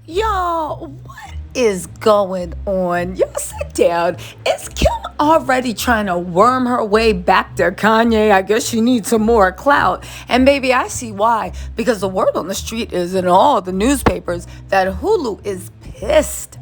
Y'all, what is going on? Y'all sit down. Is Kim already trying to worm her way back to Kanye? I guess she needs some more clout. And baby, I see why. Because the word on the street is in all the newspapers that HULU is pissed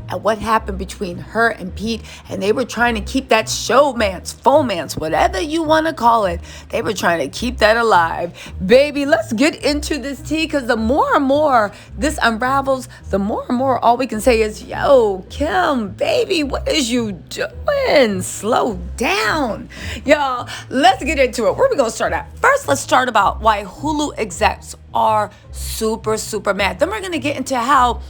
at what happened between her and Pete, and they were trying to keep that fomance, whatever you want to call it. They were trying to keep that alive. Baby, let's get into this tea, because the more and more this unravels, the more and more all we can say is, yo, Kim, baby, what is you doing? Slow down. Y'all, let's get into it. Where are we going to start at? First, let's start about why HULU execs are super mad. Then we're going to get into how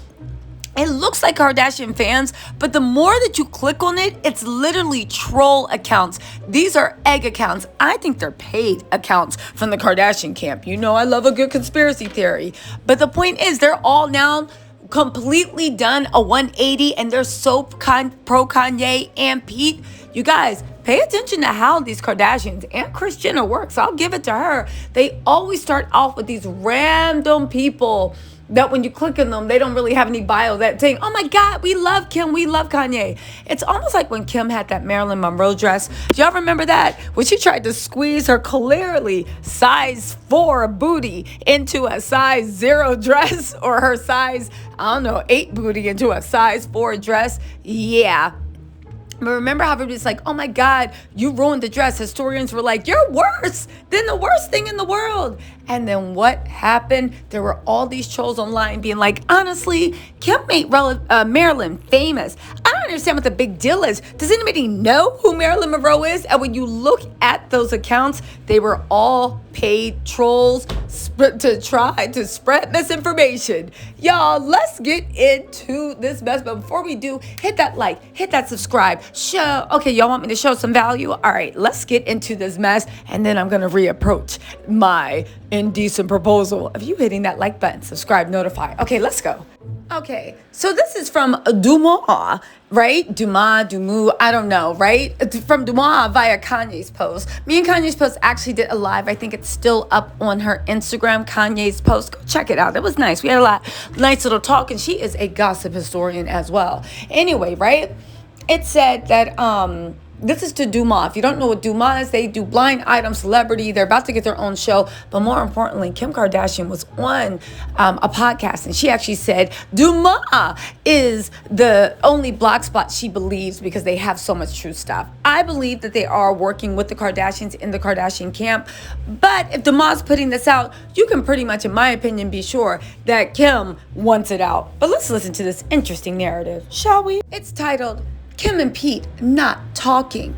it looks like Kardashian fans, but the more that you click on it, it's literally troll accounts. These are egg accounts. I think they're paid accounts from the Kardashian camp. You know I love a good conspiracy theory. But the point is, they're all now completely done a 180, and they're so pro Kanye and Pete. You guys, pay attention to how these Kardashians and Kris Jenner works. I'll give it to her. They always start off with these random people that when you click on them, they don't really have any bio that saying, oh my God, we love Kim, we love Kanye. It's almost like when Kim had that Marilyn Monroe dress. Do y'all remember that? When she tried to squeeze her clearly size 4 booty into a size 0 dress, or her size, 8 booty into a size 4 dress. Yeah. But remember how everybody's like, oh my God, you ruined the dress. Historians were like, you're worse than the worst thing in the world. And then what happened? There were all these trolls online being like, honestly, Kim made Marilyn famous. I don't understand what the big deal is. Does anybody know who Marilyn Monroe is? And when you look at those accounts, they were all paid trolls to try to spread misinformation. Y'all, let's get into this mess. But before we do, hit that like, hit that subscribe. Okay, y'all want me to show some value? All right, let's get into this mess. And then I'm going to reapproach my indecent proposal of you hitting that like button, subscribe, notify. Okay, let's go. Okay, so this is from Dumas, right? Dumas, I don't know, right? From Dumas via Kanye's post. Me and Kanye's post actually did a live. I think it's still up on her Instagram, Kanye's post. Go check it out. It was nice. We had a nice little talk, and she is a gossip historian as well. Anyway, right? It said that, this is to Dumas. If you don't know what Dumas is, they do blind item celebrity. They're about to get their own show. But more importantly, Kim Kardashian was on a podcast, and she actually said Dumas is the only block spot she believes because they have so much true stuff. I believe that they are working with the Kardashians in the Kardashian camp. But if Dumas is putting this out, you can pretty much, in my opinion, be sure that Kim wants it out. But let's listen to this interesting narrative, shall we? It's titled, Kim and Pete Not Talking.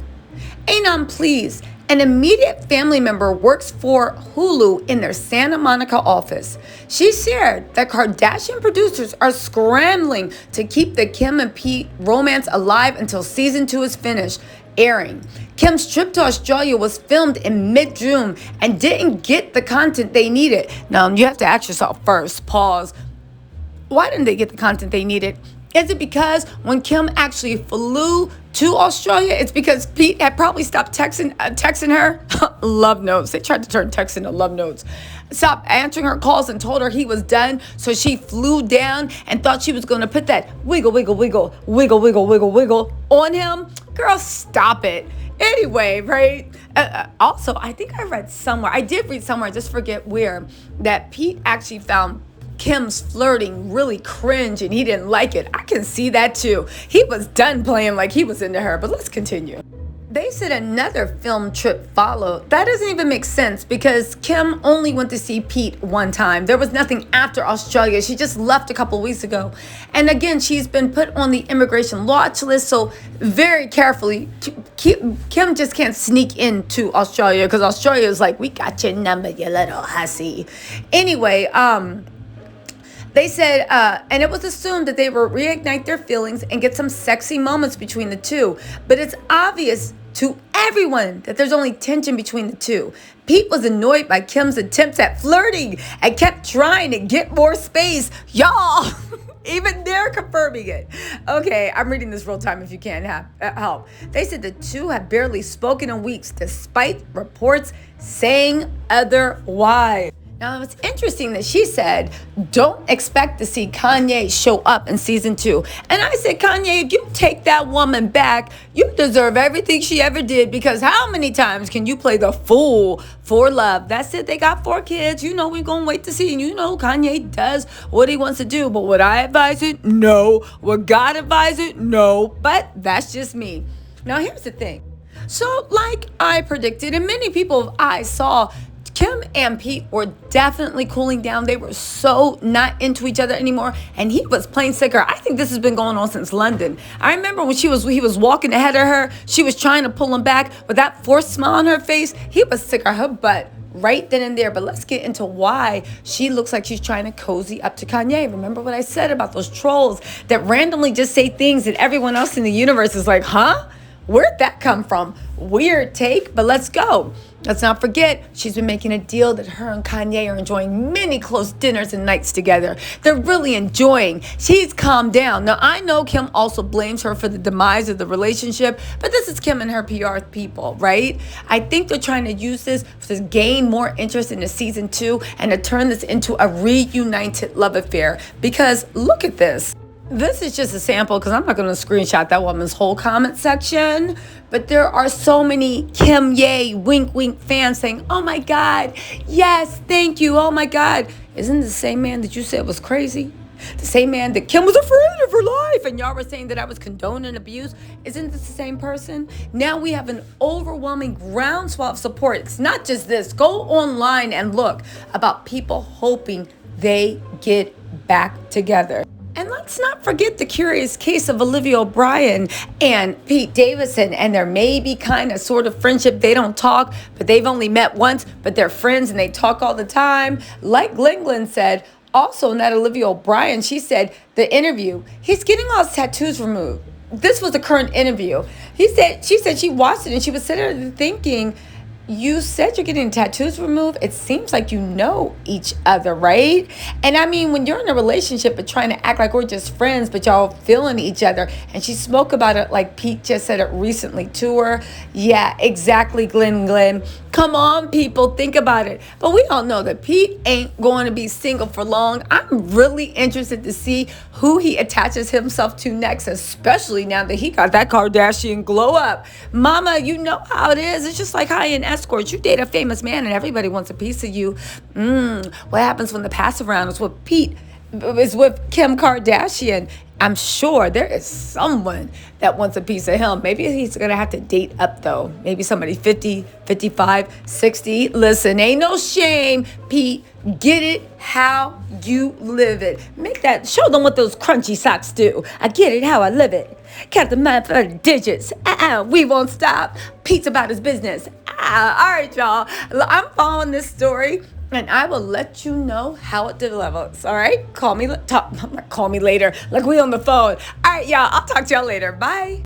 Anon, please. An immediate family member works for HULU in their Santa Monica office. She shared that Kardashian producers are scrambling to keep the Kim and Pete romance alive until season 2 is finished airing. Kim's trip to Australia was filmed in mid-June and didn't get the content they needed. Now, you have to ask yourself first, pause. Why didn't they get the content they needed? Is it because when Kim actually flew to Australia, it's because Pete had probably stopped texting her? Love notes. They tried to turn text into love notes. Stopped answering her calls and told her he was done. So she flew down and thought she was going to put that wiggle on him. Girl, stop it. Anyway, right? Also, I think I did read somewhere, I just forget where, that Pete actually found Kim's flirting really cringe and he didn't like it. I can see that too. He was done playing like he was into her, but let's continue. They said another film trip followed. That doesn't even make sense because Kim only went to see Pete one time. There was nothing after Australia. She just left a couple weeks ago. And again, she's been put on the immigration watch list, so very carefully, Kim just can't sneak into Australia because Australia is like, we got your number, you little hussy. Anyway, they said, and it was assumed that they would reignite their feelings and get some sexy moments between the two. But it's obvious to everyone that there's only tension between the two. Pete was annoyed by Kim's attempts at flirting and kept trying to get more space. Y'all, even they're confirming it. Okay, I'm reading this real time if you can't help. They said the two have barely spoken in weeks despite reports saying otherwise. Now, it's interesting that she said, don't expect to see Kanye show up in season 2. And I said, Kanye, if you take that woman back, you deserve everything she ever did, because how many times can you play the fool for love? That's it. They got 4 kids. You know, we're going to wait to see. And you know, Kanye does what he wants to do. But would I advise it? No. Would God advise it? No. But that's just me. Now, here's the thing. So, like I predicted, and many people I saw, Kim and Pete were definitely cooling down. They were so not into each other anymore, and he was plain sicker. I think this has been going on since London. I remember when he was walking ahead of her, she was trying to pull him back with that forced smile on her face. He was sick of her butt right then and there. But let's get into why she looks like she's trying to cozy up to Kanye. Remember what I said about those trolls that randomly just say things that everyone else in the universe is like, huh? Where'd that come from? Weird take, but let's go. Let's not forget, she's been making a deal that her and Kanye are enjoying many close dinners and nights together. They're really enjoying. She's calmed down. Now, I know Kim also blames her for the demise of the relationship, but this is Kim and her PR people, right? I think they're trying to use this to gain more interest in the season 2 and to turn this into a reunited love affair. Because look at this. This is just a sample, because I'm not going to screenshot that woman's whole comment section. But there are so many Kim Ye wink wink fans saying, oh my God, yes, thank you, oh my God. Isn't the same man that you said was crazy? The same man that Kim was afraid of her life, and y'all were saying that I was condoning abuse? Isn't this the same person? Now we have an overwhelming groundswell of support. It's not just this. Go online and look about people hoping they get back together. And let's not forget the curious case of Olivia O'Brien and Pete Davidson and their maybe kind of sort of friendship. They don't talk, but they've only met once, but they're friends and they talk all the time. Like Glenn said, also in that Olivia O'Brien, she said the interview, he's getting all his tattoos removed. This was the current interview. She said she watched it and she was sitting there thinking, you said you're getting tattoos removed. It seems like you know each other, right? And I mean, when you're in a relationship but trying to act like we're just friends, but y'all feeling each other. And she spoke about it like Pete just said it recently to her. Yeah, exactly, Glenn. Come on, people, think about it. But we all know that Pete ain't going to be single for long. I'm really interested to see who he attaches himself to next, especially now that he got that Kardashian glow up. Mama, you know how it is. It's just like high-end escorts. You date a famous man and everybody wants a piece of you. What happens when the pass around is with Pete, is with Kim Kardashian? I'm sure there is someone that wants a piece of him. Maybe he's going to have to date up, though. Maybe somebody 50, 55, 60. Listen, ain't no shame, Pete. Get it how you live it. Make that, show them what those crunchy socks do. I get it how I live it. Count the money for the digits. We won't stop. Pete's about his business. All right, y'all. I'm following this story, and I will let you know how it develops. All right? Call me later. Like we on the phone. All right, y'all. I'll talk to y'all later. Bye.